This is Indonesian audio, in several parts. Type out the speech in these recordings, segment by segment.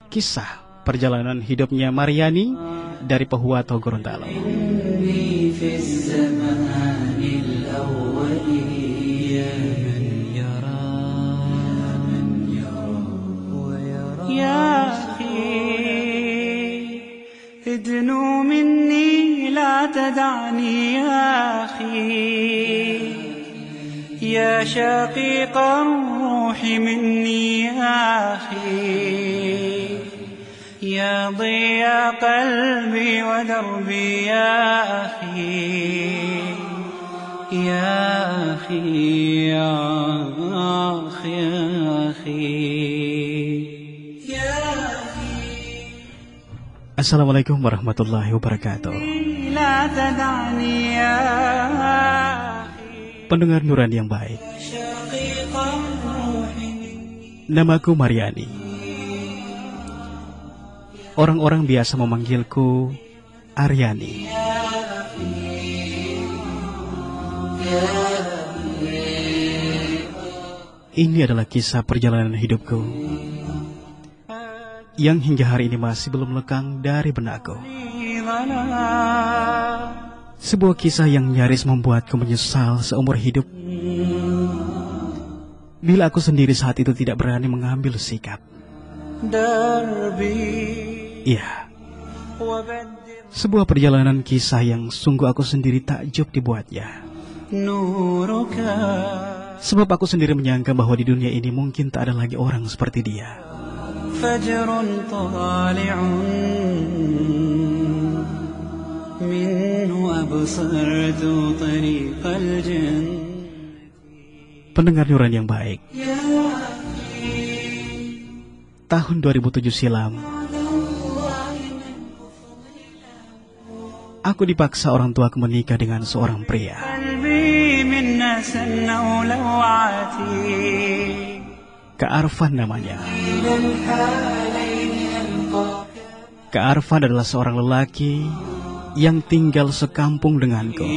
kisah perjalanan hidupnya Maryani dari Pohuwato, Gorontalo. يا أخي ادنو مني لا تدعني يا أخي يا شقيق الروح مني يا أخي يا ضياء قلبي ودربي يا أخي يا أخي يا أخي يا أخي. Assalamualaikum warahmatullahi wabarakatuh. Pendengar Nurani yang baik, namaku Maryani. Orang-orang biasa memanggilku Aryani. Ini adalah kisah perjalanan hidupku yang hingga hari ini masih belum lekang dari benakku. Sebuah kisah yang nyaris membuatku menyesal seumur hidup bila aku sendiri saat itu tidak berani mengambil sikap. Iya, sebuah perjalanan kisah yang sungguh aku sendiri takjub dibuatnya. Sebab aku sendiri menyangka bahwa di dunia ini mungkin tak ada lagi orang seperti dia. فجر طالع منه أبصرت طريق الجنة. Pendengar Nurani yang baik, tahun 2007 silam aku dipaksa orang tuaku menikah dengan seorang pria. Kak Arfan namanya. Kak Arfan adalah seorang lelaki yang tinggal sekampung denganku.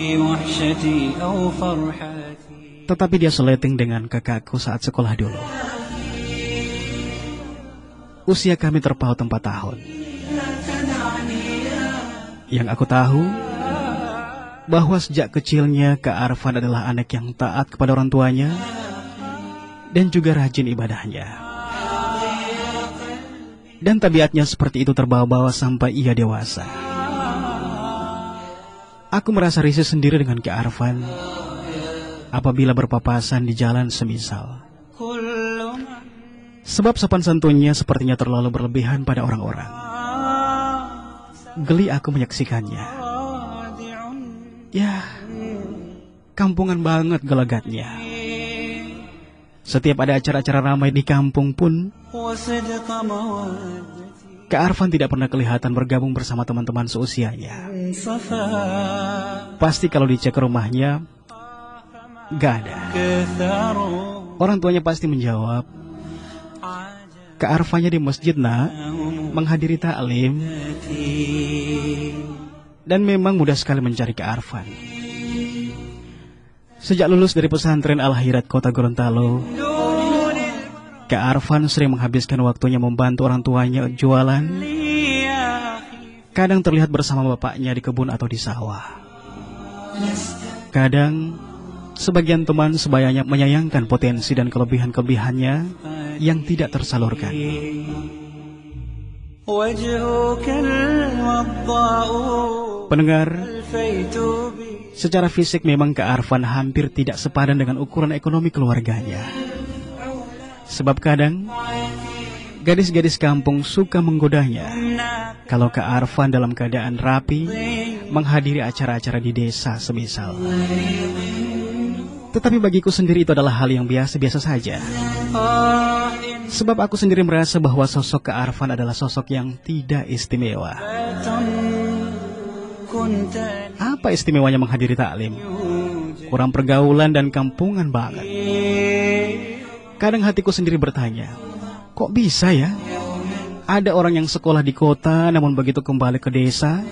Tetapi dia seleting dengan kakakku saat sekolah dulu. Usia kami terpaut 4 tahun. Yang aku tahu bahwa sejak kecilnya Kak Arfan adalah anak yang taat kepada orang tuanya dan juga rajin ibadahnya. Dan tabiatnya seperti itu terbawa-bawa sampai ia dewasa. Aku merasa risih sendiri dengan Kak Arfan apabila berpapasan di jalan semisal. Sebab sopan santunnya sepertinya terlalu berlebihan pada orang-orang. Geli aku menyaksikannya. Ya, kampungan banget gelagatnya. Setiap ada acara-acara ramai di kampung pun, Kak Arfan tidak pernah kelihatan bergabung bersama teman-teman seusianya. Pasti kalau dicek rumahnya, gak ada. Orang tuanya pasti menjawab, Kak Arfannya di masjid nak, menghadiri taklim. Dan memang mudah sekali mencari Kak Arfan. Sejak lulus dari pesantren Al-Hirat Kota Gorontalo, Kak Arfan sering menghabiskan waktunya membantu orang tuanya jualan. Kadang terlihat bersama bapaknya di kebun atau di sawah. Kadang, sebagian teman sebayanya menyayangkan potensi dan kelebihan-kelebihannya yang tidak tersalurkan. Pendengar, secara fisik memang Kak Arfan hampir tidak sepadan dengan ukuran ekonomi keluarganya. Sebab kadang gadis-gadis kampung suka menggodanya kalau Kak Arfan dalam keadaan rapi menghadiri acara-acara di desa semisal. Tetapi bagiku sendiri itu adalah hal yang biasa-biasa saja. Sebab aku sendiri merasa bahwa sosok Kak Arfan adalah sosok yang tidak istimewa. Apa istimewanya menghadiri taklim? Kurang pergaulan dan kampungan banget. Kadang hatiku sendiri bertanya, kok bisa ya? Ada orang yang sekolah di kota namun begitu kembali ke desa,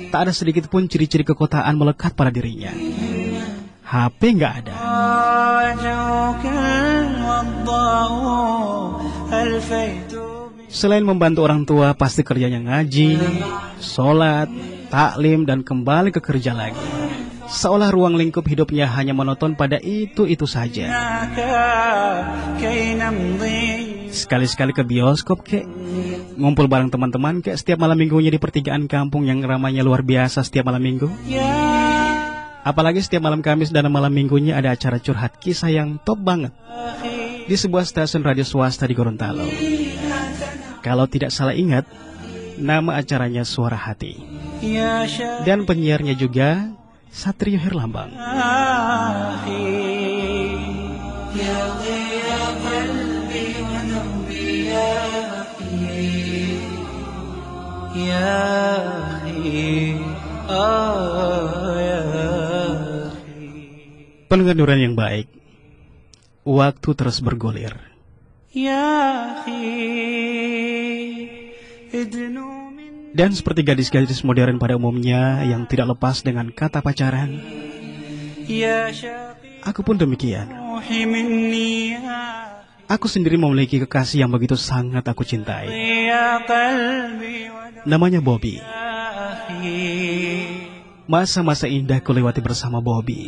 tak ada sedikit pun ciri-ciri kekotaan melekat pada dirinya. HP nggak ada. Selain membantu orang tua, pasti kerjanya ngaji, sholat, taklim, dan kembali ke kerja lagi. Seolah ruang lingkup hidupnya hanya monoton pada itu saja. Sekali-sekali ke bioskop kek, ngumpul bareng teman-teman kek setiap malam minggunya di pertigaan kampung yang ramainya luar biasa setiap malam minggu. Apalagi setiap malam Kamis dan malam minggunya ada acara curhat kisah yang top banget di sebuah stasiun radio swasta di Gorontalo. Kalau tidak salah ingat, nama acaranya Suara Hati. Dan penyiarnya juga Satrio Herlambang. Pendengar Nuran yang baik, waktu terus bergulir. Dan seperti gadis-gadis modern pada umumnya yang tidak lepas dengan kata pacaran, aku pun demikian. Aku sendiri memiliki kekasih yang begitu sangat aku cintai. Namanya Bobby. Masa-masa indah ku lewati bersama Bobby.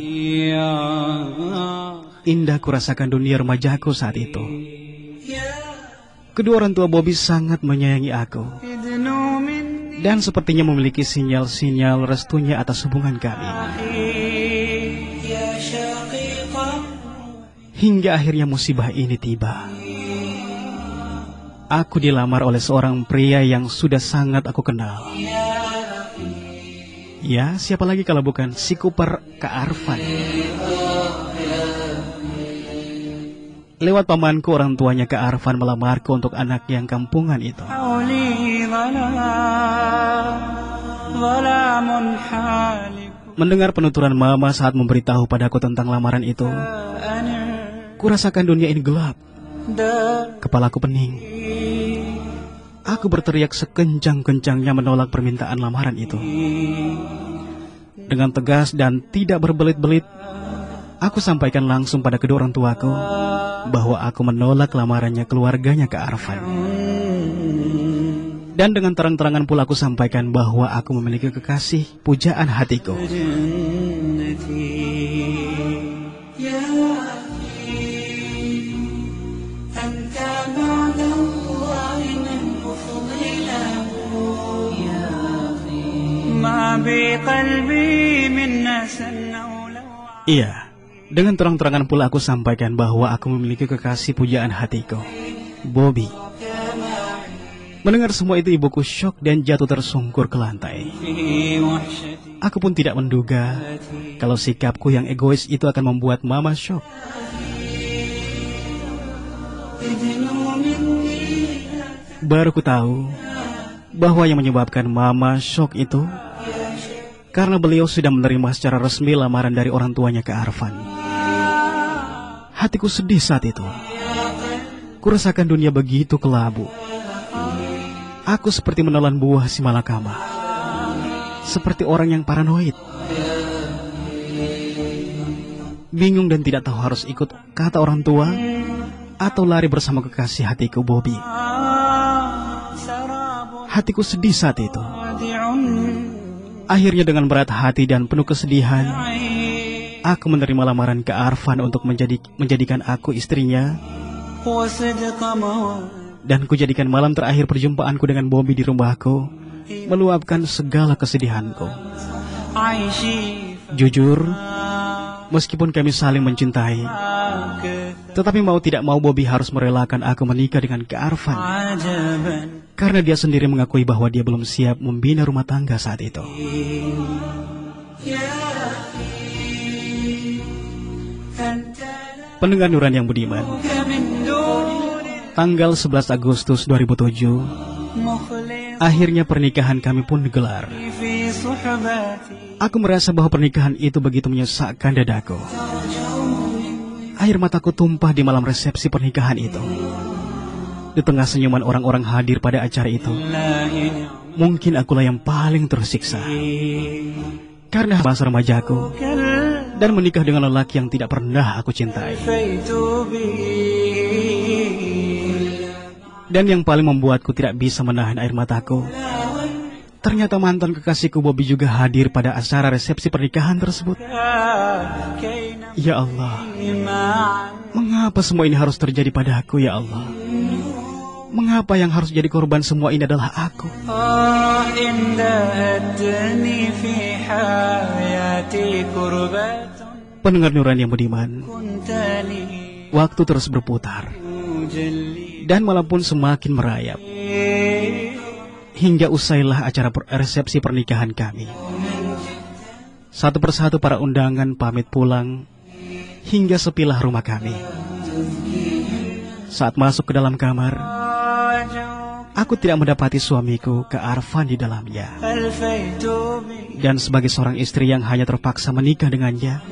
Indah ku rasakan dunia remajaku saat itu. Kedua orang tua Bobby sangat menyayangi aku. Dan sepertinya memiliki sinyal-sinyal restunya atas hubungan kami. Hingga akhirnya musibah ini tiba. Aku dilamar oleh seorang pria yang sudah sangat aku kenal. Ya, siapa lagi kalau bukan si Cooper Kak Arfan. Lewat pamanku, orang tuanya Kak Arfan melamarku untuk anak yang kampungan itu. Mendengar penuturan mama saat memberitahu padaku tentang lamaran itu, kurasakan dunia ini gelap. Kepalaku pening. Aku berteriak sekencang-kencangnya menolak permintaan lamaran itu. Dengan tegas dan tidak berbelit-belit, aku sampaikan langsung pada kedua orang tuaku bahwa aku menolak lamarannya keluarganya Kak Arfan. Dan dengan terang-terangan pula aku sampaikan bahwa aku memiliki kekasih pujaan hatiku. Iya, dengan terang-terangan pula aku sampaikan bahwa aku memiliki kekasih pujaan hatiku, Bobby. Mendengar semua itu, ibuku syok dan jatuh tersungkur ke lantai. Aku pun tidak menduga kalau sikapku yang egois itu akan membuat mama syok. Baru ku tahu bahwa yang menyebabkan mama syok itu karena beliau sudah menerima secara resmi lamaran dari orang tuanya ke Arfan. Hatiku sedih saat itu. Kurasakan dunia begitu kelabu. Aku seperti menelan buah si malakama. Seperti orang yang paranoid. Bingung dan tidak tahu harus ikut kata orang tua atau lari bersama kekasih hatiku, Bobby. Hatiku sedih saat itu. Akhirnya dengan berat hati dan penuh kesedihan, aku menerima lamaran ke Arfan untuk menjadikan aku istrinya. Dan kujadikan malam terakhir perjumpaanku dengan Bobby di rumahku meluapkan segala kesedihanku. Jujur, meskipun kami saling mencintai, tetapi mau tidak mau Bobby harus merelakan aku menikah dengan Kak Arfan. Karena dia sendiri mengakui bahwa dia belum siap membina rumah tangga saat itu. Pendengar Nuran yang budiman, tanggal 11 Agustus 2007, akhirnya pernikahan kami pun digelar. Aku merasa bahwa pernikahan itu begitu menyesakkan dadaku. Air mataku tumpah di malam resepsi pernikahan itu. Di tengah senyuman orang-orang hadir pada acara itu, mungkin akulah yang paling tersiksa. Karena masa remajaku dan menikah dengan lelaki yang tidak pernah aku cintai. Dan yang paling membuatku tidak bisa menahan air mataku, ternyata mantan kekasihku Bobby juga hadir pada acara resepsi pernikahan tersebut. Ya Allah, mengapa semua ini harus terjadi padaku, ya Allah? Mengapa yang harus jadi korban semua ini adalah aku? Pendengar Nurani yang budiman, waktu terus berputar dan malam pun semakin merayap hingga usailah acara resepsi pernikahan kami. Satu persatu para undangan pamit pulang hingga sepilah rumah kami. Saat masuk ke dalam kamar, aku tidak mendapati suamiku Kak Arfan di dalamnya. Dan sebagai seorang istri yang hanya terpaksa menikah dengannya,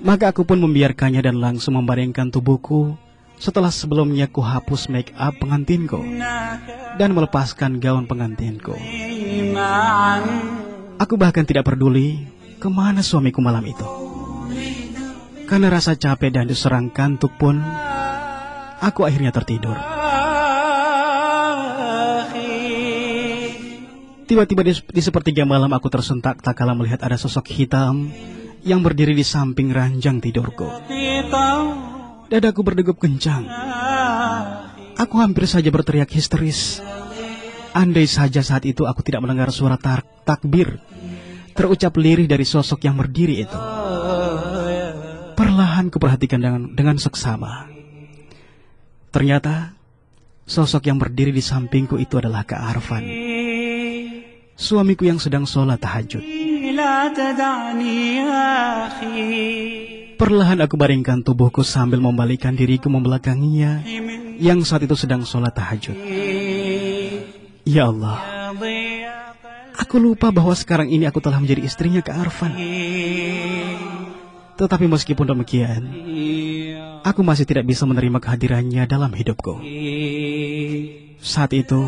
maka aku pun membiarkannya dan langsung membaringkan tubuhku setelah sebelumnya ku hapus make up pengantinku dan melepaskan gaun pengantinku. Aku bahkan tidak peduli kemana suamiku malam itu. Karena rasa capek dan diserang kantuk pun, aku akhirnya tertidur. Tiba-tiba di sepertiga malam aku tersentak tak kala melihat ada sosok hitam yang berdiri di samping ranjang tidurku. Dadaku berdegup kencang. Aku hampir saja berteriak histeris. Andai saja saat itu aku tidak mendengar suara takbir terucap lirih dari sosok yang berdiri itu. Perlahan kuperhatikan dengan seksama. Ternyata sosok yang berdiri di sampingku itu adalah Kak Arfan, suamiku yang sedang sholat tahajud. Perlahan aku baringkan tubuhku sambil membalikkan diriku membelakanginya yang saat itu sedang sholat tahajud. Ya Allah, aku lupa bahwa sekarang ini aku telah menjadi istrinya Kak Arfan. Tetapi meskipun demikian, aku masih tidak bisa menerima kehadirannya dalam hidupku. Saat itu,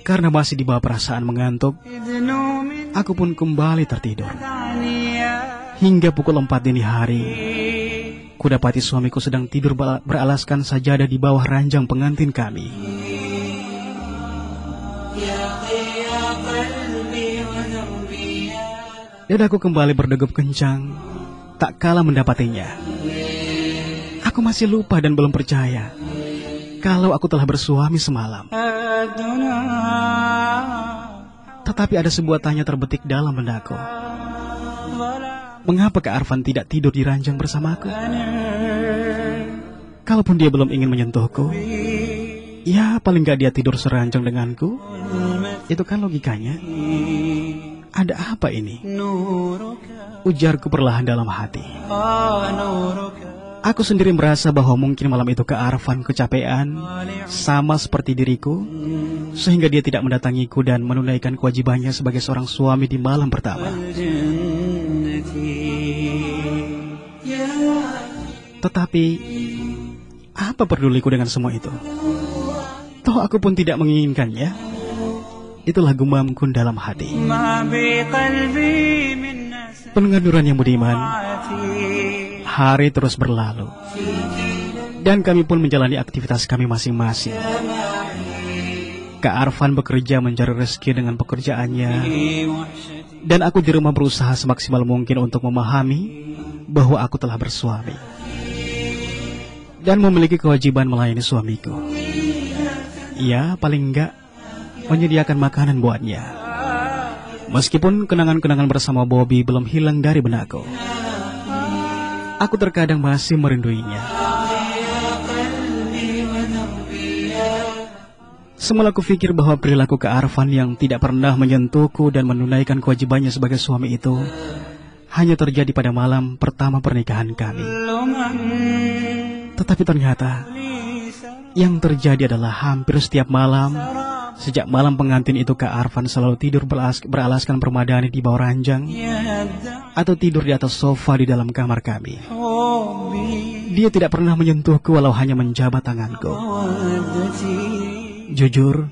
karena masih di bawah perasaan mengantuk, aku pun kembali tertidur. Hingga pukul 4 dini hari, kudapati suamiku sedang tidur beralaskan sajadah di bawah ranjang pengantin kami. Dadaku kembali berdegup kencang, tak kala mendapatinya. Aku masih lupa dan belum percaya kalau aku telah bersuami semalam. Tetapi ada sebuah tanya terbetik dalam benakku. Mengapa Kak Arfan tidak tidur di ranjang bersamaku? Kalaupun dia belum ingin menyentuhku, ya paling gak dia tidur seranjang denganku. Itu kan logikanya. Ada apa ini? Ujarku perlahan dalam hati. Aku sendiri merasa bahwa mungkin malam itu Kak Arfan kecapean, sama seperti diriku, sehingga dia tidak mendatangiku dan menunaikan kewajibannya sebagai seorang suami di malam pertama. Tetapi, apa peduliku dengan semua itu? Toh aku pun tidak menginginkannya. Itulah gumamku dalam hati. Pendengar Nurani yang budiman, hari terus berlalu dan kami pun menjalani aktivitas kami masing-masing. Kak Arfan bekerja mencari rezeki dengan pekerjaannya, dan aku di rumah berusaha semaksimal mungkin untuk memahami bahwa aku telah bersuami dan memiliki kewajiban melayani suamiku. Ya, paling enggak menyediakan makanan buatnya. Meskipun kenangan-kenangan bersama Bobby belum hilang dari benakku, aku terkadang masih merinduinya. Semula kupikir bahwa perilaku Kak Arfan yang tidak pernah menyentuhku dan menunaikan kewajibannya sebagai suami itu hanya terjadi pada malam pertama pernikahan kami. Tetapi ternyata yang terjadi adalah hampir setiap malam, sejak malam pengantin itu Kak Arfan selalu tidur beralaskan permadani di bawah ranjang atau tidur di atas sofa di dalam kamar kami. Dia tidak pernah menyentuhku walau hanya menjabat tanganku. Jujur,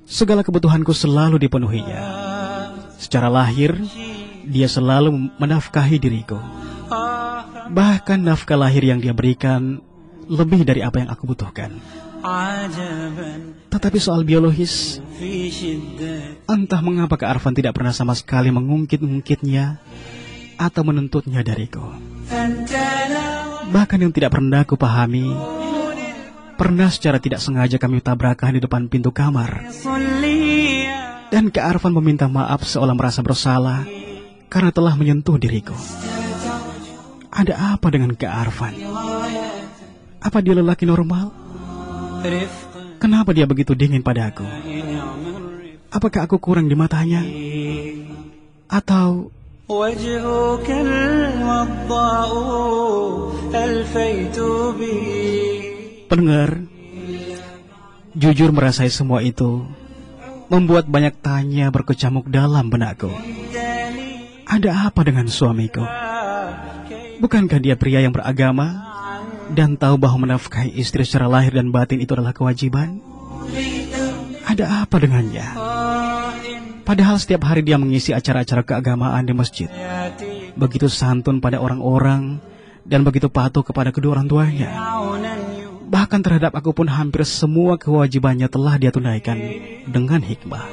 segala kebutuhanku selalu dipenuhinya. Secara lahir, dia selalu menafkahi diriku. Bahkan nafkah lahir yang dia berikan lebih dari apa yang aku butuhkan. عجبا Tetapi soal biologis, في شدة entah mengapa Kak Arfan tidak pernah sama sekali mengungkit-ungkitnya atau menuntutnya dariku. أنت لا Bahkan yang tidak pernah aku pahami, pernah secara tidak sengaja kami tabrakan di depan pintu kamar. صلي Dan Kak Arfan meminta maaf seolah merasa bersalah karena telah menyentuh diriku. Ada apa dengan Kak Arfan? Apa dia lelaki normal? رفقا Kenapa dia begitu dingin padaku? نعم الرفق Apakah aku kurang di matanya? Atau وجهك الوضاء ألفيت به pendengar, jujur merasai semua itu membuat banyak tanya berkecamuk dalam benakku. Ada apa dengan suamiku? Bukankah dia pria yang beragama dan tahu bahwa menafkahi istri secara lahir dan batin itu adalah kewajiban? Ada apa dengannya? Padahal setiap hari dia mengisi acara-acara keagamaan di masjid. Begitu santun pada orang-orang dan begitu patuh kepada kedua orang tuanya. Bahkan terhadap aku pun hampir semua kewajibannya telah dia tunaikan dengan hikmah.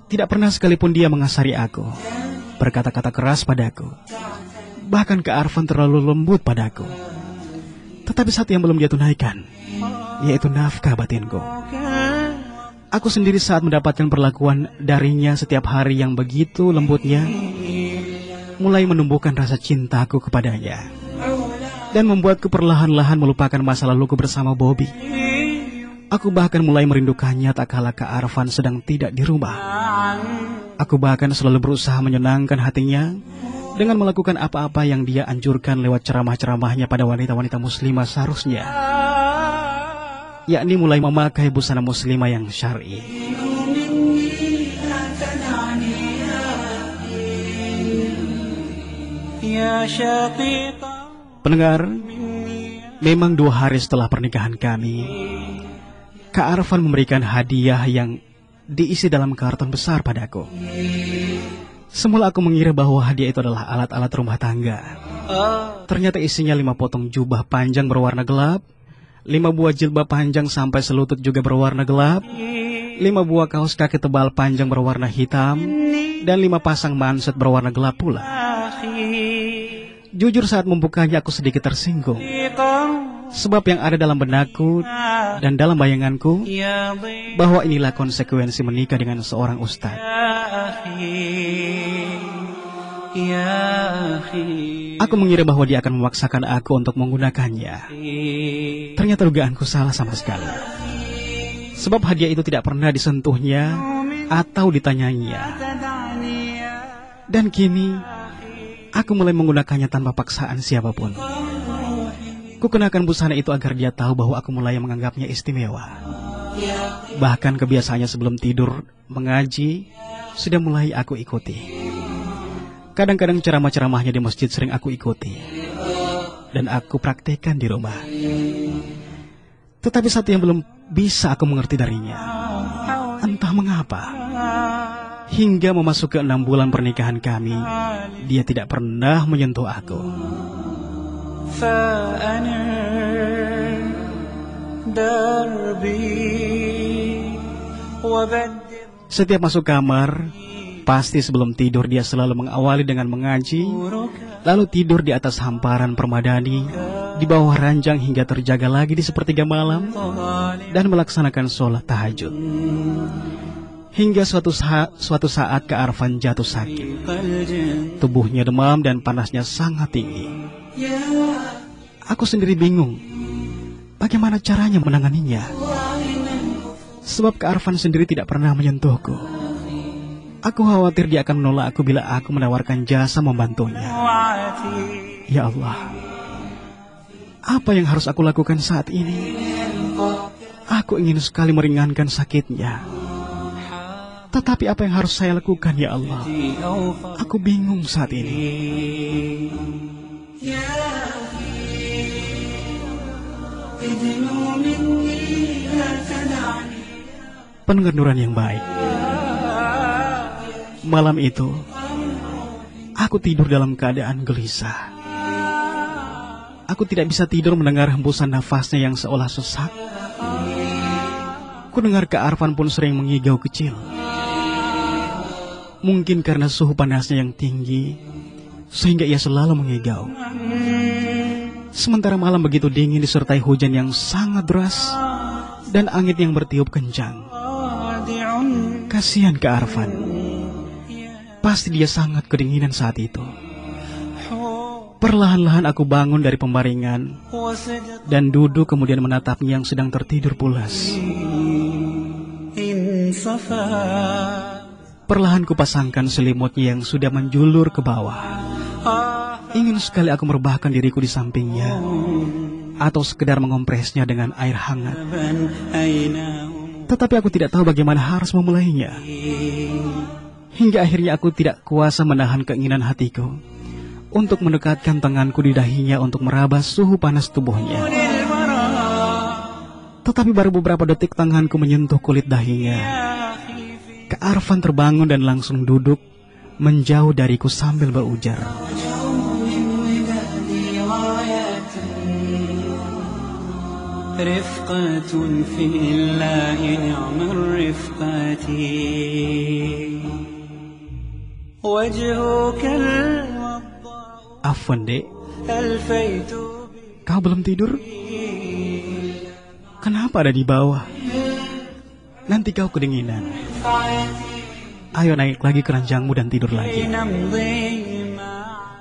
Tidak pernah sekalipun dia mengasari aku, berkata-kata keras padaku. Bahkan Kak Arfan terlalu lembut padaku. Tetapi satu yang belum dia tunaikan, yaitu nafkah batinku. Aku sendiri saat mendapatkan perlakuan darinya setiap hari yang begitu lembutnya, mulai menumbuhkan rasa cintaku kepadanya dan membuatku perlahan-lahan melupakan masa laluku bersama Bobby. Aku bahkan mulai merindukannya tak kala Kak Arfan sedang tidak di rumah. Aku bahkan selalu berusaha menyenangkan hatinya dengan melakukan apa-apa yang dia anjurkan lewat ceramah-ceramahnya pada wanita-wanita muslimah seharusnya, yakni mulai memakai busana muslimah yang syar'i. يا شقيقا Pendengar, memang 2 hari setelah pernikahan kami, Kak Arfan memberikan hadiah yang diisi dalam karton besar padaku. Semula aku mengira bahwa hadiah itu adalah alat-alat rumah tangga. Ternyata isinya 5 potong jubah panjang berwarna gelap, 5 buah jilbab panjang sampai selutut juga berwarna gelap, 5 buah kaos kaki tebal panjang berwarna hitam, dan 5 pasang manset berwarna gelap pula. Jujur saat membukanya aku sedikit tersinggung, sebab yang ada dalam benakku dan dalam bayanganku يا ضياء bahwa inilah konsekuensi menikah dengan seorang ustadz. يا أخي Aku mengira bahwa dia akan memaksakan aku untuk menggunakannya. Ternyata dugaanku salah sama sekali. Sebab hadiah itu tidak pernah disentuhnya atau ditanyainya. Dan kini aku mulai menggunakannya tanpa paksaan siapapun. Kukenakan busana itu agar dia tahu bahwa aku mulai menganggapnya istimewa. Bahkan kebiasaannya sebelum tidur mengaji sudah mulai aku ikuti. Kadang-kadang ceramah-ceramahnya di masjid sering aku ikuti dan aku praktekkan di rumah. Tetapi satu yang belum bisa aku mengerti darinya, entah mengapa, hingga memasuki 6 bulan pernikahan kami, dia tidak pernah menyentuh aku. فأنا دربي وبدل Setiap masuk kamar, pasti sebelum tidur dia selalu mengawali dengan mengaji, lalu tidur di atas hamparan permadani, di bawah ranjang hingga terjaga lagi di sepertiga malam, dan melaksanakan sholat tahajud. Hingga suatu saat Kak Arfan jatuh sakit. Tubuhnya demam dan panasnya sangat tinggi. Aku sendiri bingung bagaimana caranya menanganinya. Sebab Kak Arfan sendiri tidak pernah menyentuhku. Aku khawatir dia akan menolak aku bila aku menawarkan jasa membantunya. Ya Allah, apa yang harus aku lakukan saat ini? Aku ingin sekali meringankan sakitnya. Tetapi apa yang harus saya lakukan, ya Allah? Aku bingung saat ini. Pendengar Nuran yang baik, malam itu aku tidur dalam keadaan gelisah. Aku tidak bisa tidur mendengar hembusan nafasnya yang seolah sesak. Ku dengar Kak Arfan pun sering mengigau kecil. Mungkin karena suhu panasnya yang tinggi, sehingga ia selalu mengigau. Sementara malam begitu dingin disertai hujan yang sangat deras dan angin yang bertiup kencang. Kasihan Kak Arfan. Pasti dia sangat kedinginan saat itu. Perlahan-lahan aku bangun dari pembaringan dan duduk kemudian menatapnya yang sedang tertidur pulas. Perlahan kupasangkan selimutnya yang sudah menjulur ke bawah. Ingin sekali aku merebahkan diriku di sampingnya atau sekedar mengompresnya dengan air hangat. Tetapi aku tidak tahu bagaimana harus memulainya. Hingga akhirnya aku tidak kuasa menahan keinginan hatiku untuk mendekatkan tanganku di dahinya untuk meraba suhu panas tubuhnya. Tetapi baru beberapa detik tanganku menyentuh kulit dahinya, Kak Arfan terbangun dan langsung duduk menjauh dariku sambil berujar. Afwan, Dek. Kau belum tidur? Kenapa ada di bawah? Nanti kau kedinginan. Ayo naik lagi ke ranjangmu dan tidur lagi.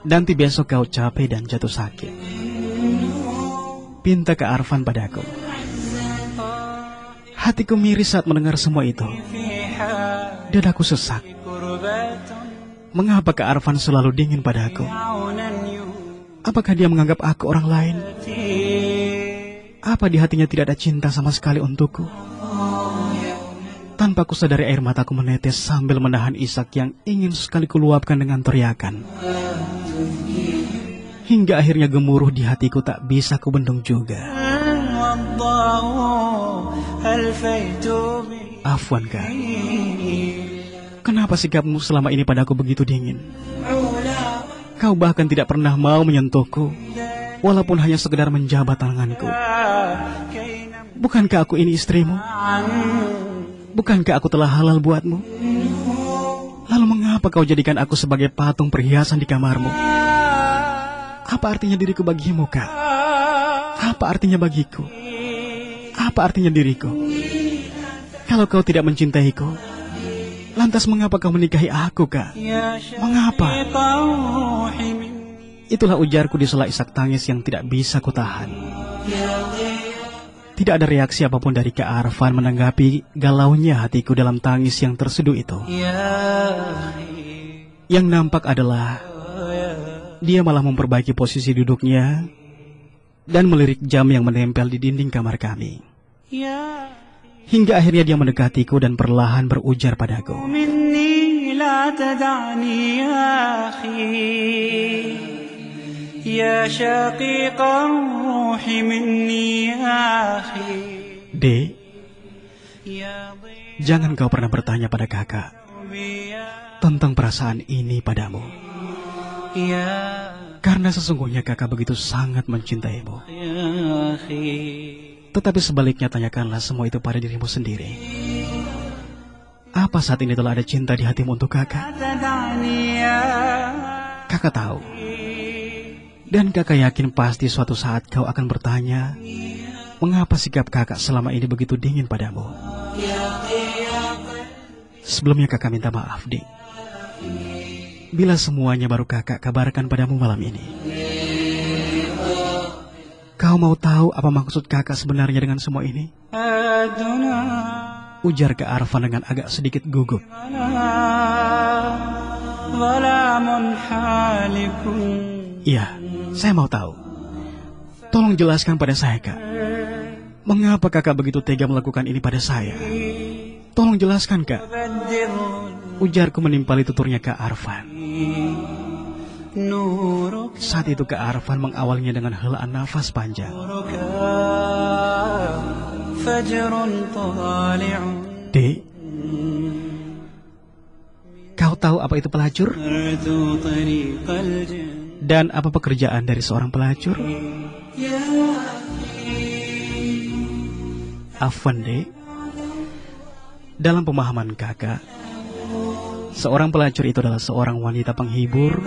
Nanti besok kau capek dan jatuh sakit. Pinta Kak Arfan padaku. Hatiku miris saat mendengar semua itu. Dadaku sesak. Mengapa Kak Arfan selalu dingin padaku? Apakah dia menganggap aku orang lain? Apa di hatinya tidak ada cinta sama sekali untukku? Tanpa kusadari air mataku menetes sambil menahan isak yang ingin sekali kuluapkan dengan teriakan. Hingga akhirnya gemuruh di hatiku tak bisa kubendung juga. Afwan, Kak. Kenapa sikapmu selama ini padaku begitu dingin? Kau bahkan tidak pernah mau menyentuhku, walaupun hanya sekedar menjabat tanganku. Bukankah aku ini istrimu? Bukankah aku telah halal buatmu? Lalu mengapa kau jadikan aku sebagai patung perhiasan di kamarmu? Apa artinya diriku bagimu, Kak? Apa artinya bagiku? Apa artinya diriku? Kalau kau tidak mencintaiku, lantas mengapa kau menikahi aku, Kak? Mengapa? Itulah ujarku di sela isak tangis yang tidak bisa kutahan. Tidak ada reaksi apapun dari Kak Arfan menanggapi galaunya hatiku dalam tangis yang terseduh itu. Yang nampak adalah dia malah memperbaiki posisi duduknya dan melirik jam yang menempel di dinding kamar kami. Hingga akhirnya dia mendekatiku dan perlahan berujar padaku. Dek, jangan kau pernah bertanya pada kakak tentang perasaan ini padamu. Karena sesungguhnya kakak begitu sangat mencintaimu. Tetapi sebaliknya tanyakanlah semua itu pada dirimu sendiri. Apa saat ini telah ada cinta di hatimu untuk kakak? Kakak tahu. Dan kakak yakin pasti suatu saat kau akan bertanya, mengapa sikap kakak selama ini begitu dingin padamu? Sebelumnya kakak minta maaf, Dik. Bila semuanya baru kakak kabarkan padamu malam ini. Kau mau tahu apa maksud kakak sebenarnya dengan semua ini? Ujar Kak Arfan dengan agak sedikit gugup. Iya, saya mau tahu. Tolong jelaskan pada saya, Kak. Mengapa kakak begitu tega melakukan ini pada saya? Tolong jelaskan, Kak. Ujarku menimpali tuturnya Kak Arfan. Saat itu Kak Arfan mengawalnya dengan helaan nafas panjang. Dek, kau tahu apa itu pelacur? Dan apa pekerjaan dari seorang pelacur? Afwan, Dek. Dalam pemahaman kakak, seorang pelacur itu adalah seorang wanita penghibur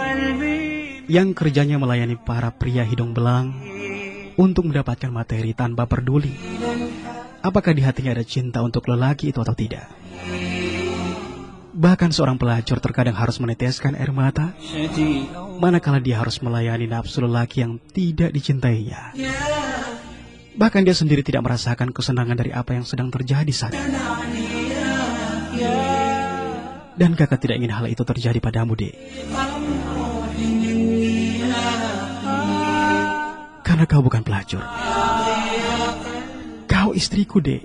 yang kerjanya melayani para pria hidung belang untuk mendapatkan materi tanpa peduli apakah di hatinya ada cinta untuk lelaki itu atau tidak. Bahkan seorang pelacur terkadang harus meneteskan air mata manakala dia harus melayani nafsu lelaki yang tidak dicintainya. Bahkan dia sendiri tidak merasakan kesenangan dari apa yang sedang terjadi saat itu. Dan kakak tidak ingin hal itu terjadi padamu, Dek. Karena kau bukan pelacur. Kau istriku, Dek.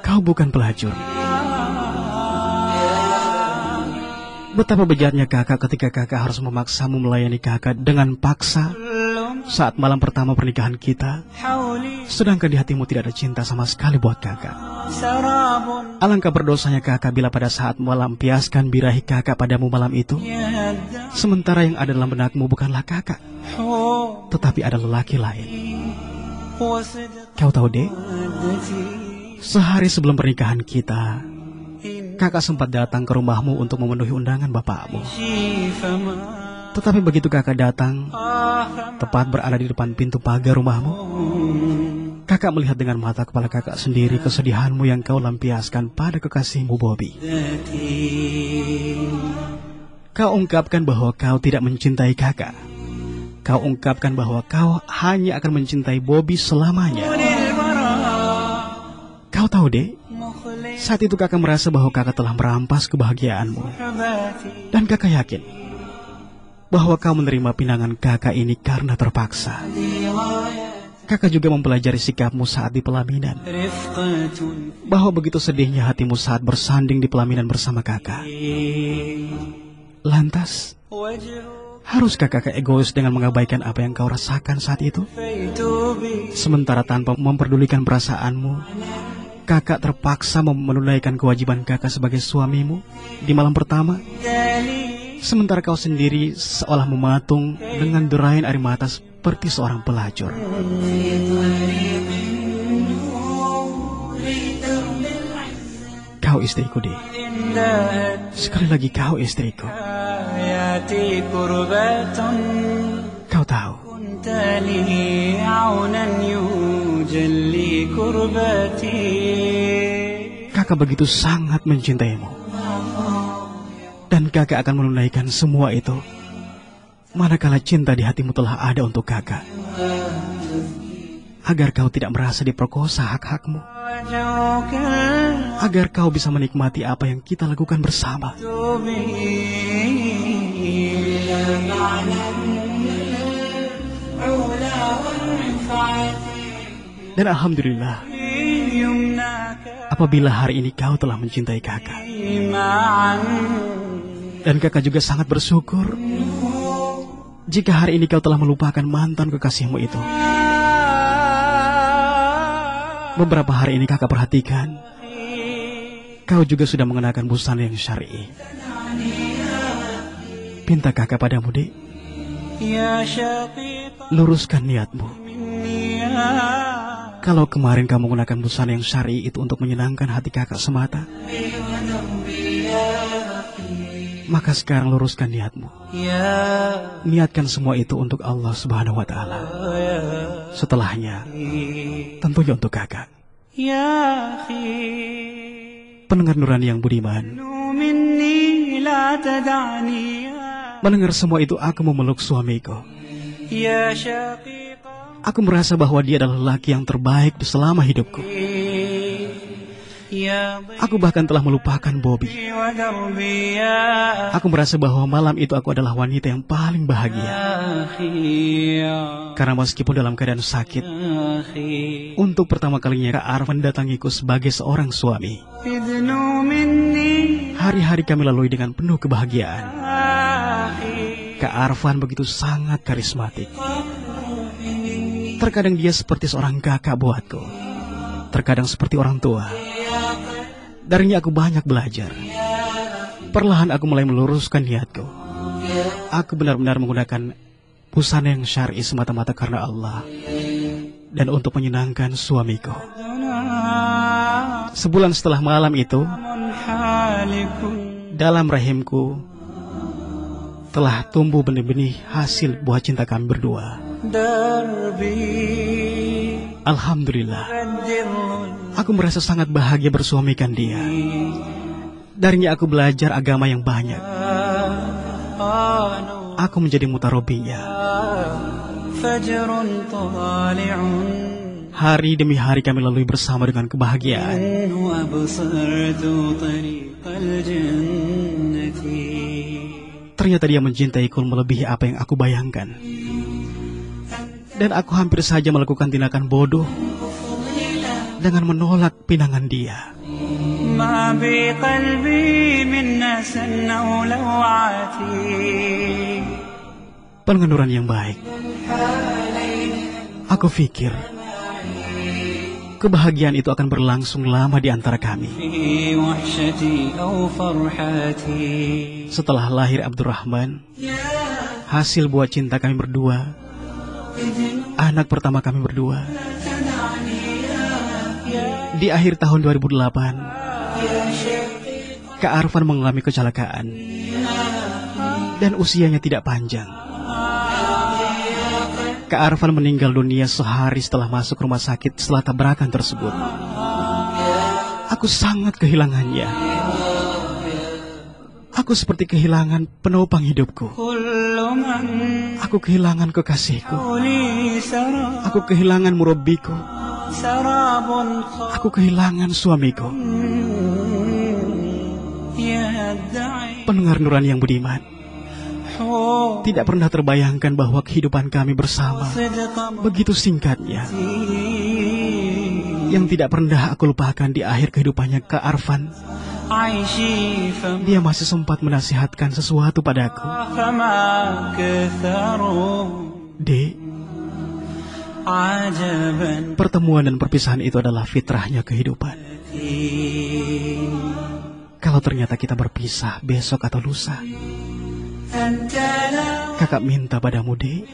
Kau bukan pelacur. Betapa bejatnya kakak ketika kakak harus memaksamu melayani kakak dengan paksa saat malam pertama pernikahan kita, sedangkan di hatimu tidak ada cinta sama sekali buat kakak. Alangkah berdosanya kakak bila pada saat melampiaskan birahi kakak padamu malam itu, sementara yang ada dalam benakmu bukanlah kakak, tetapi ada lelaki lain. Kau tahu, Dek, sehari sebelum pernikahan kita, kakak sempat datang ke rumahmu untuk memenuhi undangan bapakmu. Tetapi begitu kakak datang, tepat berada di depan pintu pagar rumahmu, kakak melihat dengan mata kepala kakak sendiri kesedihanmu yang kau lampiaskan pada kekasihmu Bobby. Kau ungkapkan bahwa kau tidak mencintai kakak. Kau ungkapkan bahwa kau hanya akan mencintai Bobby selamanya. Kau tahu, Dek, saat itu kakak merasa bahwa kakak telah merampas kebahagiaanmu. Dan kakak yakin bahwa kau menerima pinangan kakak ini karena terpaksa. Kakak juga mempelajari sikapmu saat di pelaminan, bahwa begitu sedihnya hatimu saat bersanding di pelaminan bersama kakak. Lantas, haruskah kakak egois dengan mengabaikan apa yang kau rasakan saat itu? Sementara tanpa memperdulikan perasaanmu, kakak terpaksa menunaikan kewajiban kakak sebagai suamimu di malam pertama. Sementara kau sendiri seolah mematung dengan derayan air mata seperti seorang pelacur. Kau istriku, Dek. Sekali lagi kau istriku. Kau tahu, kakak begitu sangat mencintaimu. Dan kakak akan menunaikan semua itu manakala cinta di hatimu telah ada untuk kakak, agar kau tidak merasa diperkosa hak-hakmu, agar kau bisa menikmati apa yang kita lakukan bersama. Dan alhamdulillah, apabila hari ini kau telah mencintai kakak, dan kakak juga sangat bersyukur jika hari ini kau telah melupakan mantan kekasihmu itu. Beberapa hari ini kakak perhatikan, kau juga sudah mengenakan busana yang syar'i. Pinta kakak padamu, Dek, luruskan niatmu. Kalau kemarin kamu menggunakan busana yang syar'i itu untuk menyenangkan hati kakak semata, maka sekarang luruskan niatmu. Niatkan semua itu untuk Allah Subhanahu wa Ta'ala. Setelahnya, tentunya untuk kakak. Pendengar nurani yang budiman, mendengar semua itu aku memeluk suamiku. Aku merasa bahwa dia adalah lelaki yang terbaik selama hidupku. Aku bahkan telah melupakan Bobby. Aku merasa bahwa malam itu aku adalah wanita yang paling bahagia. Karena meskipun dalam keadaan sakit, untuk pertama kalinya Kak Arfan mendatangiku sebagai seorang suami. Hari-hari kami lalui dengan penuh kebahagiaan. Kak Arfan begitu sangat karismatik. Terkadang dia seperti seorang kakak buatku, terkadang seperti orang tua. Darinya aku banyak belajar. Perlahan aku mulai meluruskan niatku. Aku benar-benar menggunakan busana yang syar'i semata-mata karena Allah dan untuk menyenangkan suamiku. Sebulan setelah malam itu, dalam rahimku telah tumbuh benih-benih hasil buah cinta kami berdua. Alhamdulillah, aku merasa sangat bahagia bersuamikan dia. Darinya aku belajar agama yang banyak. Aku menjadi mutarobinya. Hari demi hari kami lalui bersama dengan kebahagiaan. Ternyata dia mencintaiku melebihi apa yang aku bayangkan. Dan aku hampir saja melakukan tindakan bodoh dengan menolak pinangan dia. Pengenduran yang baik. Aku pikir kebahagiaan itu akan berlangsung lama di antara kami. Setelah lahir Abdurrahman, hasil buah cinta kami berdua, anak pertama kami berdua, di akhir tahun 2008, Kak Arfan mengalami kecelakaan dan usianya tidak panjang. Kak Arfan meninggal dunia sehari setelah masuk rumah sakit setelah tabrakan tersebut. Aku sangat kehilangannya. Aku seperti kehilangan penopang hidupku. Aku kehilangan kekasihku. Aku kehilangan murabbiku. Aku kehilangan suamiku. Pendengar Nurani yang budiman, tidak pernah terbayangkan bahwa kehidupan kami bersama begitu singkatnya. Yang tidak pernah aku lupakan di akhir kehidupannya Kak Arfan, dia masih sempat menasihatkan sesuatu padaku. Dek, pertemuan dan perpisahan itu adalah fitrahnya kehidupan. Kalau ternyata kita berpisah besok atau lusa, kakak minta padamu, Dek,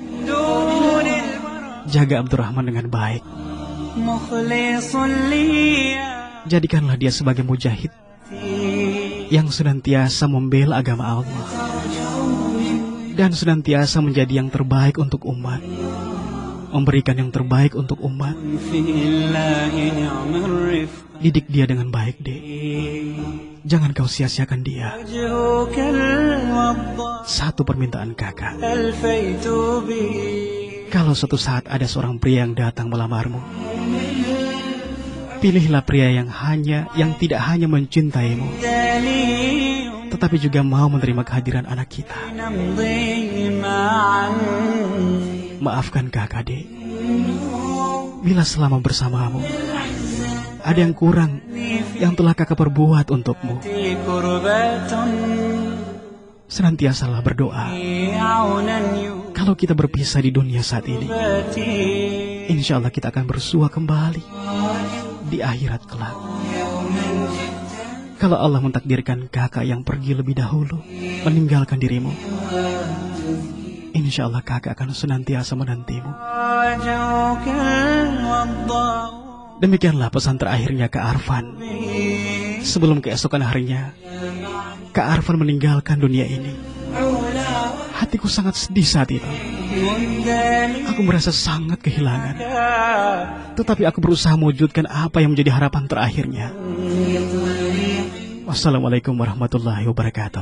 jaga Abdurrahman dengan baik. Jadikanlah dia sebagai mujahid yang senantiasa membela agama Allah dan senantiasa menjadi yang terbaik untuk umat, memberikan yang terbaik untuk umat. Didik dia dengan baik, Dek. Jangan kau sia-siakan dia. Satu permintaan kakak. Kalau suatu saat ada seorang pria yang datang melamarmu, pilihlah pria yang tidak hanya mencintaimu, tetapi juga mau menerima kehadiran anak kita. Maafkan kakak, Dek. Bila selama bersamamu ada yang kurang yang telah kakak perbuat untukmu, senantiasalah berdoa. Kalau kita berpisah di dunia saat ini, insya Allah kita akan bersua kembali di akhirat kelak. Kalau Allah mentakdirkan kakak yang pergi lebih dahulu meninggalkan dirimu, insya Allah kakak akan senantiasa menantimu. Demikianlah pesan terakhirnya Kak Arfan. Sebelum keesokan harinya, Kak Arfan meninggalkan dunia ini. Hatiku sangat sedih saat itu. Aku merasa sangat kehilangan. Tetapi aku berusaha mewujudkan apa yang menjadi harapan terakhirnya. Wassalamualaikum warahmatullahi wabarakatuh.